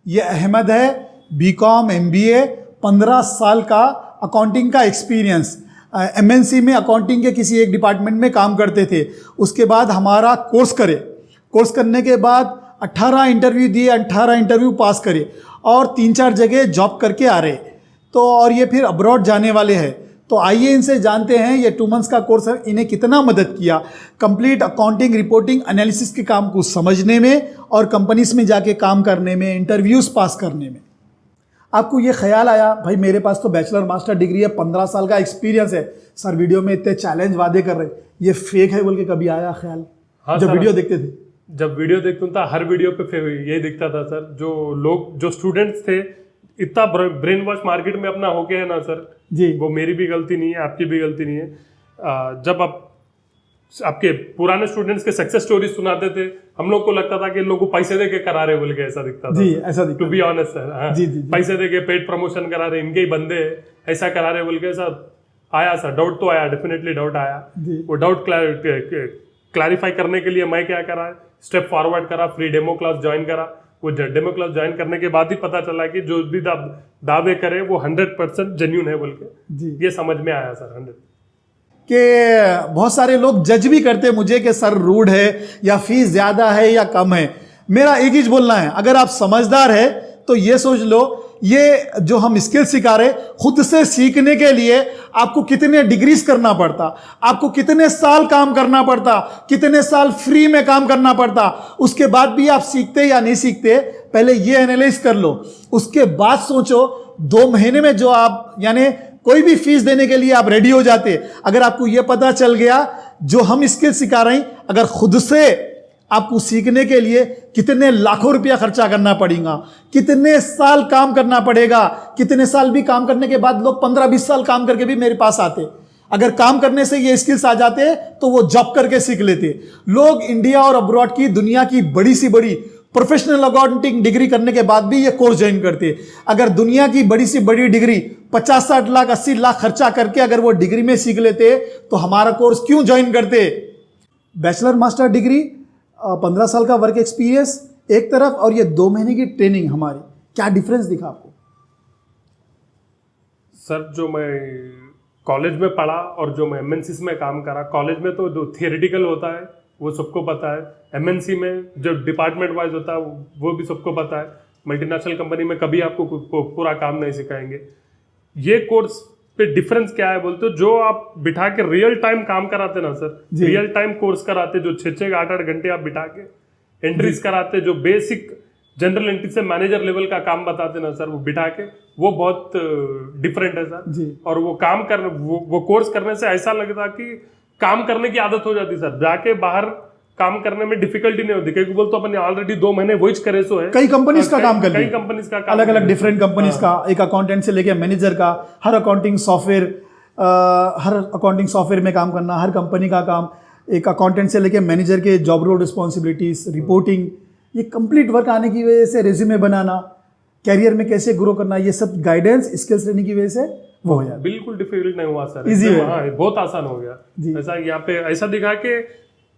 ये अहमद है, BCom MBA, 15 साल का अकाउंटिंग का एक्सपीरियंस। MNC में अकाउंटिंग के किसी एक डिपार्टमेंट में काम करते थे। उसके बाद हमारा कोर्स करे, कोर्स करने के बाद 18 इंटरव्यू दिए, 18 इंटरव्यू पास करे और 3-4 जगह जॉब करके आ रहे। तो और ये फिर अब्रॉड जाने वाले हैं। तो आइए इनसे जानते हैं ये 2 मंथ्स का कोर्स है, इन्हें कितना मदद किया कंप्लीट अकाउंटिंग, रिपोर्टिंग, एनालिसिस के काम को समझने में और कंपनीज में जाके काम करने में, इंटरव्यूज पास करने में। आपको ये ख्याल आया भाई मेरे पास तो बैचलर मास्टर डिग्री है, 15 साल का एक्सपीरियंस है, सर वीडियो में इतने चैलेंज वादे कर रहे, ये फेक है बोल के कभी आया ख्याल? हाँ, जब वीडियो देखते थे, जब वीडियो देखता था हर वीडियो पे यही दिखता था सर। जो लोग, जो स्टूडेंट्स थे, इतना ब्रेन वॉश मार्केट में अपना हो गया है ना सर जी, वो मेरी भी गलती नहीं है, आपकी भी गलती नहीं है। जब आप आपके पुराने स्टूडेंट्स के सक्सेस स्टोरी सुनाते थे, हम लोग को लगता था कि लोग पैसे दे के करा रहे बोल के, ऐसा दिखता था जी, ऐसा दिखता टू बी ऑनेस्ट सर। जी, जी, जी। पैसे दे के पेड प्रमोशन करा रहे, इनके ही बंदे ऐसा करा रहे बोल के सर आया सर, डाउट तो आया, डेफिनेटली डाउट आया। वो डाउट क्लैरिफाई करने के लिए मैं क्या करा, स्टेप फॉरवर्ड करा, फ्री डेमो क्लास ज्वाइन करा। वो डेमो क्लास ज्वाइन करने के बाद ही पता चला कि जो भी दावे करे वो 100% जेन्यून है बोल के, ये समझ में आया सर 100। कि बहुत सारे लोग जज भी करते मुझे कि सर रूड है या फीस ज़्यादा है या कम है। मेरा एक ही बोलना है, अगर आप समझदार है तो ये सोच लो, ये जो हम स्किल सिखा रहे, खुद से सीखने के लिए आपको कितने डिग्रीज करना पड़ता, आपको कितने साल काम करना पड़ता, कितने साल फ्री में काम करना पड़ता, उसके बाद भी आप सीखते या नहीं सीखते, पहले ये एनालाइज कर लो। उसके बाद सोचो 2 महीने में जो आप यानी कोई भी फीस देने के लिए आप रेडी हो जाते। अगर आपको यह पता चल गया जो हम स्किल सिखा रहे हैं, अगर खुद से आपको सीखने के लिए कितने लाखों रुपया खर्चा करना पड़ेगा, कितने साल काम करना पड़ेगा, कितने साल भी काम करने के बाद लोग 15-20 साल काम करके भी मेरे पास आते। अगर काम करने से ये स्किल्स आ जाते तो वो जॉब करके सीख लेते। लोग इंडिया और अब्रॉड की, दुनिया की बड़ी सी बड़ी प्रोफेशनल अकाउंटिंग डिग्री करने के बाद भी ये कोर्स ज्वाइन करते। अगर दुनिया की बड़ी सी बड़ी डिग्री 50-60 लाख 80 लाख खर्चा करके अगर वो डिग्री में सीख लेते तो हमारा कोर्स क्यों ज्वाइन करते? बैचलर मास्टर डिग्री, 15 साल का वर्क एक्सपीरियंस एक तरफ और ये 2 महीने की ट्रेनिंग हमारी, क्या डिफरेंस दिखा आपको? सर जो मैं कॉलेज में पढ़ा और जो मैं MNCs में काम करा, कॉलेज में तो जो थियोरेटिकल होता है वो सबको पता है, MNC में जो डिपार्टमेंट वाइज होता है वो भी सबको पता है। मल्टीनेशनल कंपनी में कभी आपको पूरा काम नहीं सिखाएंगे। ये कोर्स पे डिफरेंस क्या है बोलते हो, जो आप बिठा के रियल टाइम काम कराते ना सर, रियल टाइम कोर्स कराते, जो 6-6 8-8 घंटे आप बिठा के एंट्रीज कराते, जो बेसिक जनरल एंट्री से मैनेजर लेवल का काम बताते ना सर, वो बिठा के, वो बहुत डिफरेंट है सर। और वो काम कर वो कोर्स करने से ऐसा लगता कि काम करने की आदत हो जाती सर, जाके बाहर काम करने में डिफिकल्टी नहीं होती, क्योंकि बोल तो अपन ऑलरेडी 2 महीने वही करे सो है। कई कंपनीज का काम कर, कई कंपनीज का काम, अलग अलग डिफरेंट कंपनीज का, एक अकाउंटेंट से लेके मैनेजर का, हर अकाउंटिंग सॉफ्टवेयर में काम करना, हर कंपनी का काम, एक अकाउंटेंट से लेके मैनेजर के जॉब रोल रिस्पॉन्सिबिलिटीज, रिपोर्टिंग, ये कंप्लीट वर्क आने की वजह से रेज्यूमे बनाना, कैरियर में कैसे ग्रो करना, ये सब गाइडेंस स्किल्स लेने की वजह से वो हो जाता। बिल्कुल डिफिकल्ट नहीं हुआ सर, इजी है, हाँ बहुत आसान हो गया। ऐसा यहाँ पे ऐसा दिखा के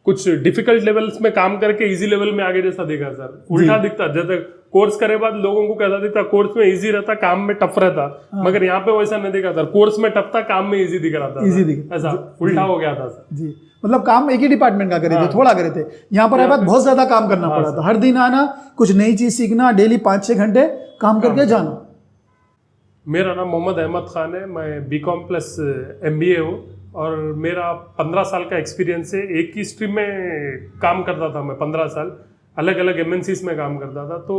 कुछ डिफिकल्ट लेवल्स में काम करके इजी लेवल में आगे जैसा दिखा सर, उल्टा दिखता। जैसे कोर्स करे बाद लोगों को कैसा दिखता, कोर्स में इजी रहता, काम में टफ रहता, मगर यहाँ पे वैसा नहीं दिखा सर, कोर्स में टफ था, काम में इजी दिख रहा था, इजी दिखा, ऐसा उल्टा हो गया था सर। जी, मतलब काम एक ही डिपार्टमेंट का करे थे, थोड़ा करे थे, यहाँ पर बाद बहुत ज्यादा काम करना पड़ा था। हर दिन आना, कुछ नई चीज सीखना, डेली 5-6 घंटे काम करके जाना। मेरा नाम मोहम्मद अहमद खान है, मैं BCom प्लस MBA हूँ और मेरा 15 साल का एक्सपीरियंस है। एक ही स्ट्रीम में काम करता था मैं 15 साल, अलग अलग MNCs में काम करता था। तो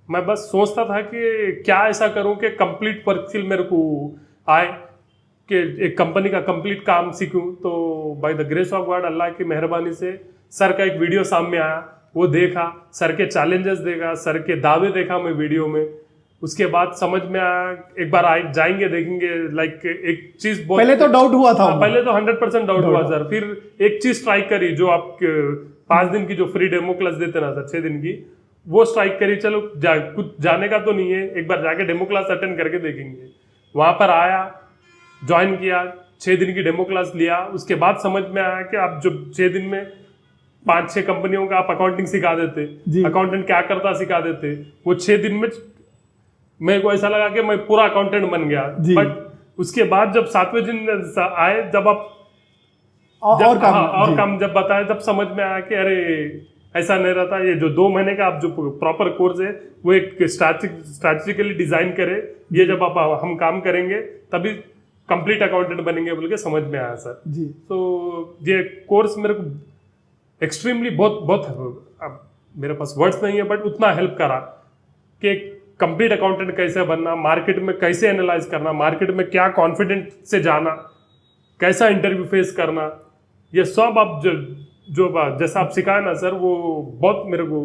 मैं बस सोचता था कि क्या ऐसा करूं कि कंप्लीट वर्क स्किल मेरे को आए, कि एक कंपनी का कंप्लीट काम सीखूं। तो by the grace of God, अल्लाह की मेहरबानी से सर का एक वीडियो सामने आया, वो देखा, सर के चैलेंजेस देखा, सर के दावे देखा मैं वीडियो में। उसके बाद समझ में आया, एक बार आए जाएंगे देखेंगे, लाइक एक चीज पहले तो डाउट हुआ था, पहले तो 100% डाउट हुआ सर। फिर एक चीज स्ट्राइक करी, जो आप 5 दिन की जो फ्री डेमो क्लास देते ना सर, 6 दिन की, वो स्ट्राइक करी। चलो कुछ जाने का तो नहीं है, एक बार जाके डेमो क्लास अटेंड करके देखेंगे। वहां पर आया, ज्वाइन किया, 6 दिन की डेमो क्लास लिया। उसके बाद समझ में आया कि आप जो 6 दिन में 5-6 कंपनियों का आप अकाउंटिंग सिखा देते, जी। अकाउंटेंट क्या करता सिखा देते, वो 6 दिन में मेरे को ऐसा लगा कि मैं पूरा अकाउंटेंट बन गया। जी। बट उसके बाद जब 7वें दिन आए, जब आप और काम, हाँ, और जी। काम जब बताया, तब समझ में आया कि अरे ऐसा नहीं रहता। ये जो 2 महीने का आप जो प्रॉपर कोर्स है वो एक स्ट्रैटेजिकली डिजाइन करे, ये जब आप हम काम करेंगे तभी कंप्लीट अकाउंटेंट बनेंगे बोल के समझ में आया सर। जी। तो ये कोर्स मेरे को एक्सट्रीमली बहुत बहुत, अब मेरे पास वर्ड्स नहीं है, बट उतना हेल्प करा कि कंप्लीट अकाउंटेंट कैसे बनना, मार्केट में कैसे एनालाइज करना, मार्केट में क्या कॉन्फिडेंट से जाना, कैसा इंटरव्यू फेस करना, ये सब आप जो जैसा आप सिखाए ना सर, वो बहुत मेरे को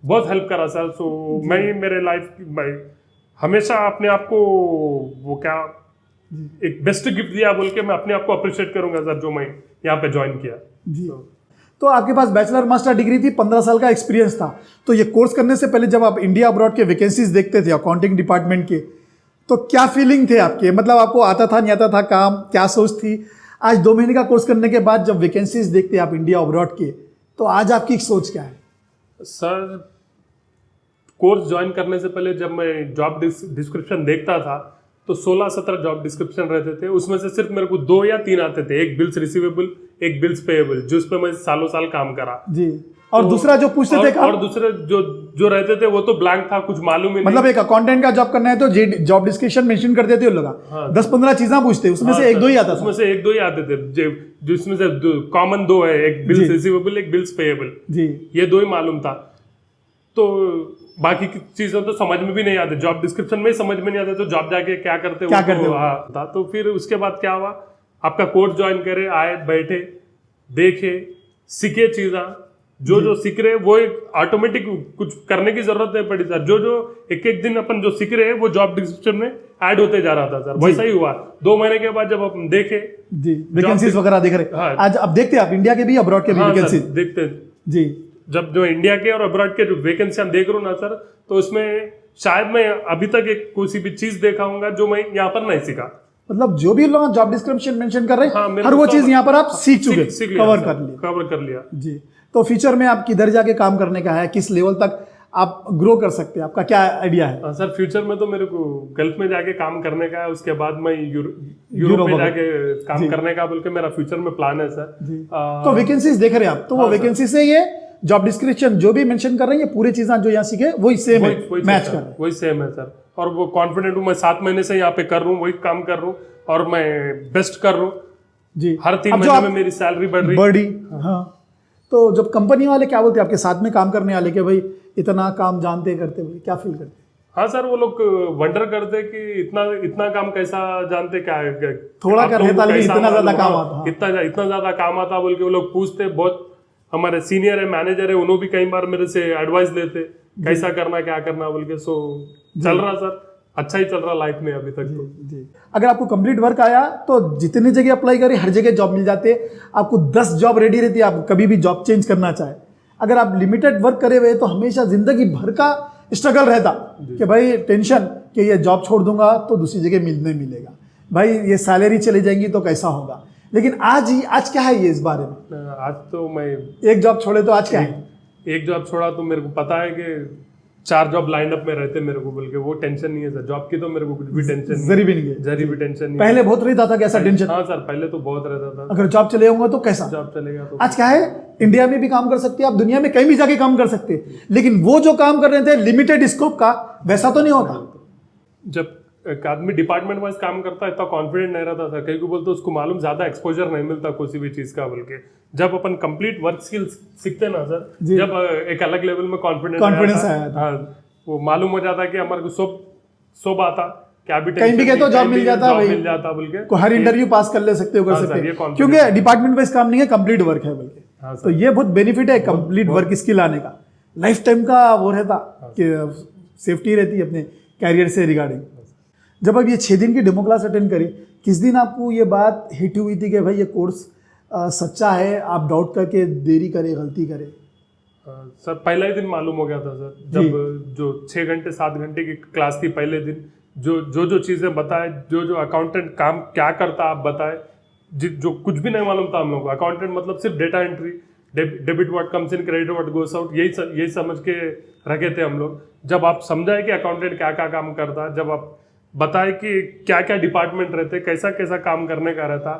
बहुत हेल्प करा सर। सो मैं मेरे लाइफ में हमेशा अपने आप को वो क्या एक बेस्ट गिफ्ट दिया बोल के मैं अपने आप को अप्रिशिएट करूंगा सर, जो मैं यहाँ पे ज्वाइन किया। जी। तो आपके पास बैचलर मास्टर डिग्री थी, 15 साल का एक्सपीरियंस था, तो ये कोर्स करने से पहले जब आप इंडिया अब्रॉड के वैकेंसीज देखते थे अकाउंटिंग डिपार्टमेंट के, तो क्या फीलिंग थे आपके? मतलब आपको आता था नहीं आता था काम, क्या सोच थी? आज 2 महीने का कोर्स करने के बाद जब वैकेंसीज देखते आप इंडिया अब्रॉड के, तो आज आपकी सोच क्या है? सर कोर्स ज्वाइन करने से पहले जब मैं जॉब डिस्क्रिप्शन देखता था तो 16-17 जॉब डिस्क्रिप्शन रहते थे, उसमें से सिर्फ मेरे को 2 या 3 आते थे, एक बिल्स रिसीवेबल, एक बिल्स पेएबल, जिस पे मैं सालों साल काम करा जी। और तो, दूसरा जो पूछते थे और दूसरे जो रहते थे वो तो ब्लैंक था, कुछ मालूम ही मतलब नहीं। एक अकाउंटेंट का जॉब करना है तो जॉब डिस्क्रिप्शन मेंशन कर देते लोग, 10-15 चीजें पूछते, उसमें से 1-2 ही आता था। उसमें से 1-2 ही आते थे, जिसमें से कॉमन 2 है, एक बिल्स रिसीवेबल, एक बिल्स पेएबल जी। ये 2 ही मालूम था। तो बाकी की चीजें तो समझ में भी नहीं आती, जॉब डिस्क्रिप्शन में ही समझ में नहीं आते, तो जॉब जाके क्या करते था। तो फिर उसके बाद क्या हुआ, आपका कोर्स ज्वाइन करे, आए, बैठे, देखे, सीखे चीज़ा, जो सीख रहे वो ऑटोमेटिक कुछ करने की जरूरत नहीं पड़ी सर। जो एक एक दिन अपन जो सीख रहे हैं वो जॉब डिस्क्रिप्शन में ऐड होते जा रहा था सर। वैसा ही हुआ 2 महीने के बाद जब अपन देखे जी वैकेंसीज वगैरह देख रहे। हाँ। आज अब देखते हैं आप इंडिया के भी अब्रॉड के भी वैकेंसी देखते हैं जी। जब जो इंडिया के और अब्रॉड के जो वैकेंसी हम देख रहे हो ना सर, तो उसमें शायद मैं अभी तक एक कोई भी चीज देखा हूंगा जो मैं यहाँ पर नहीं सीखा। मतलब जो भी लोग जॉब डिस्क्रिप्शन मेंशन कर रहे हैं, हाँ, हर वो चीज यहाँ पर आप सीख चुके, कवर कर लिया जी। तो फ्यूचर में आप किधर जाके काम करने का है, किस लेवल तक आप ग्रो कर सकते हैं, आपका क्या आइडिया है? सर फ्यूचर में तो मेरे को गल्फ में जाके काम करने का है, उसके बाद मैं यूरोप में जाके काम करने का बोल के मेरा फ्यूचर में प्लान है सर। तो वैकेंसीज देख रहे हैं आप, तो वो वैकेंसी से ये जॉब डिस्क्रिप्शन जो भी मेंशन कर रहे हैं, ये पूरी चीजें जो यहाँ सीखे वही सेम है, मैच कर रहे हैं, वही सेम है सर। और वो कॉन्फिडेंट हूँ, मैं 7 महीने से यहाँ पे कर रहा हूँ, वही काम कर रहा हूँ और मैं बेस्ट कर रहा हूँ जी। हर 3 महीने में मेरी सैलरी बढ़ी। हाँ। तो जब कंपनी वाले क्या बोलते हैं आपके साथ में काम करने वाले कि भाई इतना काम जानते करते हुए, क्या फील करते? हाँ सर, वो लोग वंडर करते कि इतना काम कैसा जानते, क्या थोड़ा कर लेता लेकिन इतना ज्यादा काम आता, इतना ज्यादा काम आता बोल के वो लोग पूछते। बहुत हमारे सीनियर है, मैनेजर है, उन्होंने भी कई बार मेरे से एडवाइस लेते कैसा करना क्या करना बोल के। सो चल रहा सर, अच्छा ही चल रहा लाइफ में अभी तक। जी। अगर आपको कंप्लीट वर्क आया तो जितनी जगह अप्लाई करें हर जगह जॉब मिल जाते, आपको 10 जॉब रेडी रहती है, आप कभी भी जॉब चेंज करना चाहे। अगर आप लिमिटेड वर्क करे हुए तो हमेशा जिंदगी भर का स्ट्रगल रहता कि भाई टेंशन कि ये जॉब छोड़ दूंगा तो दूसरी जगह मिलेगा, भाई ये सैलरी चली जाएंगी तो कैसा होगा। लेकिन आज क्या है ये इस बारे में? आज तो मैं एक जॉब छोड़े तो आज क्या है? एक जॉब छोड़ा तो मेरे को पता है कि 4 जॉब लाइन अप में रहते मेरे को बोल के, वो टेंशन नहीं है सर। जॉब की तो मेरे को कुछ भी टेंशन नहीं, जरी भी नहीं है, जरी भी टेंशन नहीं। पहले बहुत रहता था कैसा टेंशन? हाँ सर, पहले तो बहुत रहता था। अगर जॉब चले जाऊंगा तो कैसा? जॉब चलेगा तो आज क्या है, इंडिया में भी काम कर सकते हैं आप, दुनिया में कहीं भी जाके काम कर सकते हैं, लेकिन वो जो काम कर रहे थे लिमिटेड स्कोप का, वैसा तो नहीं होता। जब एक आदमी डिपार्टमेंट वाइज काम करता है इतना कॉन्फिडेंट नहीं रहता था, कहीं को बोलते उसको मालूम ज्यादा एक्सपोजर नहीं मिलता किसी भी चीज का बोल के। जब अपन कंप्लीट वर्क स्किल्स सीखते ना सर, जब एक अलग लेवल में कॉन्फिडेंस आया था, वो मालूम हो जाता कि हमारे को सब आता, क्या भी कहीं भी गए तो जॉब मिल जाता बोल के, हर इंटरव्यू पास कर ले सकते हो, कर सकते हो, क्योंकि डिपार्टमेंट वाइज काम नहीं है, कंप्लीट वर्क है बोल के। तो ये बहुत बेनिफिट है कंप्लीट वर्क स्किल आने का, लाइफ टाइम का वो रहता कि सेफ्टी रहती है अपने कैरियर से रिगार्डिंग। जब अब ये 6 दिन की डेमो क्लास अटेंड करी, किस दिन आपको ये बात हिट हुई थी कि भाई ये कोर्स सच्चा है, आप डाउट करके देरी करे, गलती करे? सर पहला ही दिन मालूम हो गया था सर, जब जो 6 घंटे 7 घंटे की क्लास थी, पहले दिन जो चीज़ें बताए, जो अकाउंटेंट काम क्या करता आप बताए, जो कुछ भी नहीं मालूम था हम लोग को। अकाउंटेंट मतलब सिर्फ data entry, debit what comes in, credit what goes out, यही समझ के रखे थे हम लोग। जब आप समझाए कि अकाउंटेंट क्या क्या काम करता, जब आप बताए कि क्या क्या डिपार्टमेंट रहते, कैसा कैसा काम करने का रहता,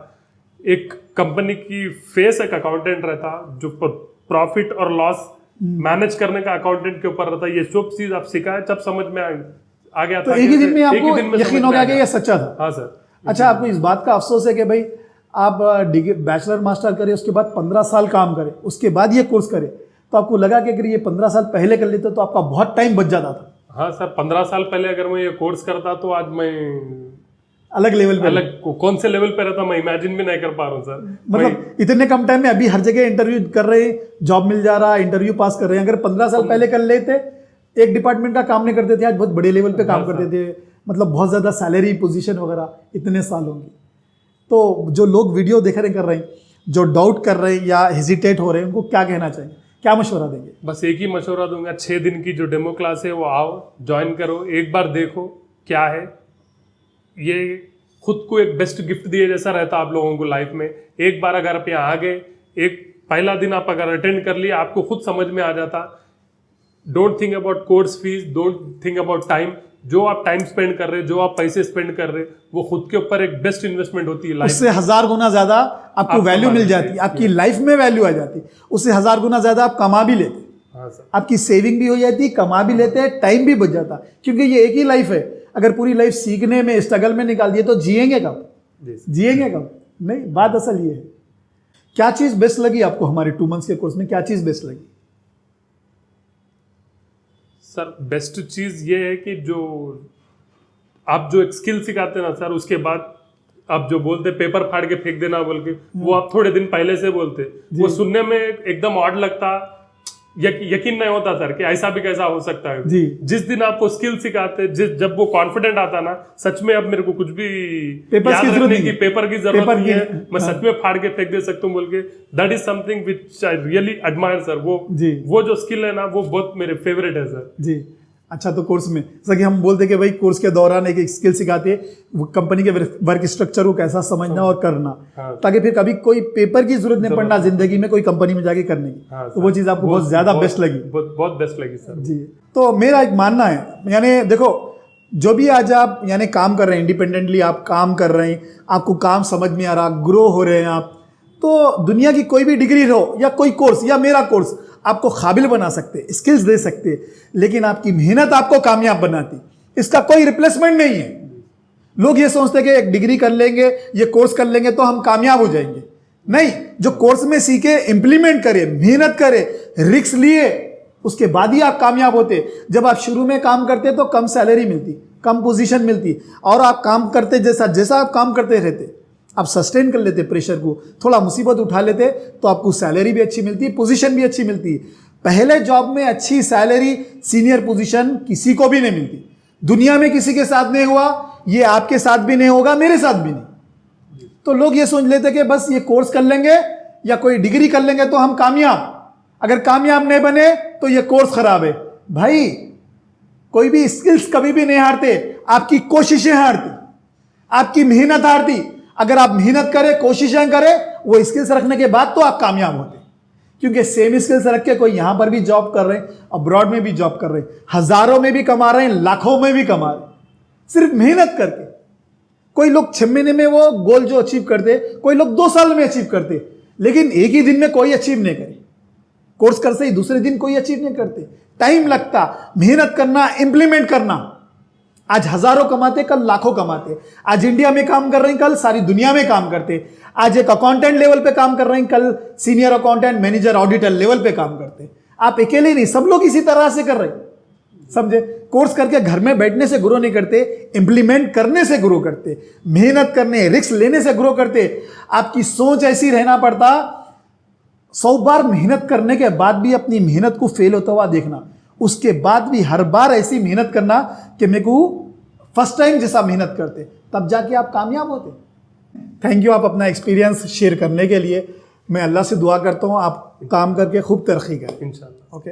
एक कंपनी की फेस एक अकाउंटेंट रहता, जो प्रॉफिट और लॉस मैनेज करने का अकाउंटेंट के ऊपर रहता। ये सब चीज आप सिखाए, जब समझ में आ गया तो था। एक ही दिन में आपको समझ यकीन हो में गया आ कि ये सच्चा था। हाँ सर। अच्छा, आपको इस बात का अफसोस है कि भाई आप बैचलर मास्टर करे, उसके बाद 15 साल काम करे, उसके बाद ये कोर्स करे, तो आपको लगा कि अगर ये 15 साल पहले कर लेते तो आपका बहुत टाइम बच जाता था? हाँ सर, 15 साल पहले अगर मैं ये कोर्स करता तो आज मैं अलग लेवल पे, कौन से लेवल पे रहता मैं इमेजिन भी नहीं कर पा रहा हूँ सर। मतलब इतने कम टाइम में अभी हर जगह इंटरव्यू कर रहे हैं, जॉब मिल जा रहा है, इंटरव्यू पास कर रहे हैं। अगर 15 साल पहले कर लेते, एक डिपार्टमेंट का काम नहीं करते थे, आज बहुत बड़े लेवल पे काम करते थे, मतलब बहुत ज़्यादा सैलरी पोजीशन वगैरह इतने सालों की। तो जो लोग वीडियो देख रहे कर रहे हैं, जो डाउट कर रहे हैं या हेजिटेट हो रहे हैं, उनको क्या कहना चाहिए, क्या मशवरा देंगे? बस एक ही मशवरा दूंगा, 6 दिन की जो डेमो क्लास है वो आओ, ज्वाइन करो, एक बार देखो क्या है। ये खुद को एक बेस्ट गिफ्ट दिए जैसा रहता आप लोगों को लाइफ में। एक बार अगर आप यहाँ आ गए, एक पहला दिन आप अगर अटेंड कर लिया, आपको खुद समझ में आ जाता। Don't think about course fees, don't think about time. जो आप टाइम स्पेंड कर रहे, जो आप पैसे स्पेंड कर रहे, वो खुद के ऊपर एक बेस्ट इन्वेस्टमेंट होती है। उससे 1000 गुना ज्यादा आपको वैल्यू मिल जाती, आपकी लाइफ में वैल्यू आ जाती, उससे 1000 गुना ज्यादा आप कमा भी लेते। हाँ सर। आपकी सेविंग भी हो जाती, कमा भी लेते हैं, टाइम भी बच जाता, क्योंकि ये एक ही लाइफ है। अगर पूरी लाइफ सीखने में, स्ट्रगल में निकाल दिए तो जिएंगे कब? जिएंगे कब? नहीं, बात असल ये है। क्या चीज बेस्ट लगी आपको हमारे 2 मंथ्स के कोर्स में? क्या चीज बेस्ट लगी? सर बेस्ट चीज ये है कि जो आप जो एक स्किल सिखाते ना सर, उसके बाद आप जो बोलते पेपर फाड़ के फेंक देना बोल के, वो आप थोड़े दिन पहले से बोलते, वो सुनने में एकदम ऑड लगता, यकीन नहीं होता सर कि ऐसा भी कैसा हो सकता है जी। जिस दिन आपको स्किल सिखाते, जब वो कॉन्फिडेंट आता ना, सच में अब मेरे को कुछ भी याद रखने की पेपर की जरूरत नहीं है, मैं सच में फाड़ के फेंक दे सकता हूँ बोल के। That is something which I really admire sir. वो जो स्किल है ना, वो बहुत मेरे फेवरेट है सर जी। अच्छा, तो कोर्स में जैसा कि हम बोलते कि भाई कोर्स के दौरान एक स्किल सिखाते हैं, वो कंपनी के वर्क स्ट्रक्चर को कैसा समझना और करना, ताकि फिर कभी कोई पेपर की जरूरत नहीं पड़ना जिंदगी में कोई कंपनी में जाके करने की। तो वो चीज़ आपको बहुत ज़्यादा बेस्ट लगी? बहुत बेस्ट लगी सर जी। तो मेरा एक मानना है, यानी देखो, जो भी आज आप यानी काम कर रहे हैं, इंडिपेंडेंटली आप काम कर रहे हैं, आपको काम समझ में आ रहा, ग्रो हो रहे हैं आप, तो दुनिया की कोई भी डिग्री हो या कोई कोर्स या मेरा कोर्स आपको काबिल बना सकते, स्किल्स दे सकते, लेकिन आपकी मेहनत आपको कामयाब बनाती। इसका कोई रिप्लेसमेंट नहीं है। लोग ये सोचते हैं कि एक डिग्री कर लेंगे, ये कोर्स कर लेंगे तो हम कामयाब हो जाएंगे। नहीं, जो कोर्स में सीखे, इंप्लीमेंट करे, मेहनत करे, रिस्क लिए, उसके बाद ही आप कामयाब होते। जब आप शुरू में काम करते तो कम सैलरी मिलती, कम पोजीशन मिलती, और आप काम करते जैसा जैसा आप काम करते रहते, आप सस्टेन कर लेते प्रेशर को, थोड़ा मुसीबत उठा लेते, तो आपको सैलरी भी अच्छी मिलती, पोजीशन भी अच्छी मिलती। पहले जॉब में अच्छी सैलरी, सीनियर पोजीशन किसी को भी नहीं मिलती। दुनिया में किसी के साथ नहीं हुआ, ये आपके साथ भी नहीं होगा, मेरे साथ भी नहीं। तो लोग ये सोच लेते कि बस ये कोर्स कर लेंगे या कोई डिग्री कर लेंगे तो हम कामयाब। अगर कामयाब नहीं बने तो ये कोर्स खराब है। भाई, कोई भी स्किल्स कभी भी नहीं हारते, आपकी कोशिशें हारती, आपकी मेहनत हारती। अगर आप मेहनत करें, कोशिशें करें, वो स्किल्स रखने के बाद तो आप कामयाब होते। क्योंकि सेम स्किल्स रख के कोई यहां पर भी जॉब कर रहे हैं, अब्रॉड में भी जॉब कर रहे हैं, हजारों में भी कमा रहे हैं, लाखों में भी कमा रहे हैं, सिर्फ मेहनत करके। कोई लोग 6 महीने में वो गोल जो अचीव करते, कोई लोग 2 साल में अचीव करते, लेकिन एक ही दिन में कोई अचीव नहीं करे। कोर्स कर से ही दूसरे दिन कोई अचीव नहीं करते, टाइम लगता, मेहनत करना, इंप्लीमेंट करना। आज हजारों कमाते, कल लाखों कमाते। आज इंडिया में काम कर रहे हैं, कल सारी दुनिया में काम करते। आज एक अकाउंटेंट लेवल पे काम कर रहे हैं, कल senior accountant, manager, auditor level पे काम करते। आप अकेले नहीं, सब लोग इसी तरह से कर रहे हैं, समझे? कोर्स करके घर में बैठने से ग्रो नहीं करते, इंप्लीमेंट करने से ग्रो करते, मेहनत करने, रिस्क लेने से ग्रो करते। आपकी सोच ऐसी रहना पड़ता, 100 बार मेहनत करने के बाद भी अपनी मेहनत को फेल होता हुआ देखना, उसके बाद भी हर बार ऐसी मेहनत करना कि मेरे को फर्स्ट टाइम जैसा मेहनत करते, तब जाके आप कामयाब होते। थैंक यू, आप अपना एक्सपीरियंस शेयर करने के लिए। मैं अल्लाह से दुआ करता हूँ आप काम करके खूब तरक्की करें। इंशाल्लाह। ओके।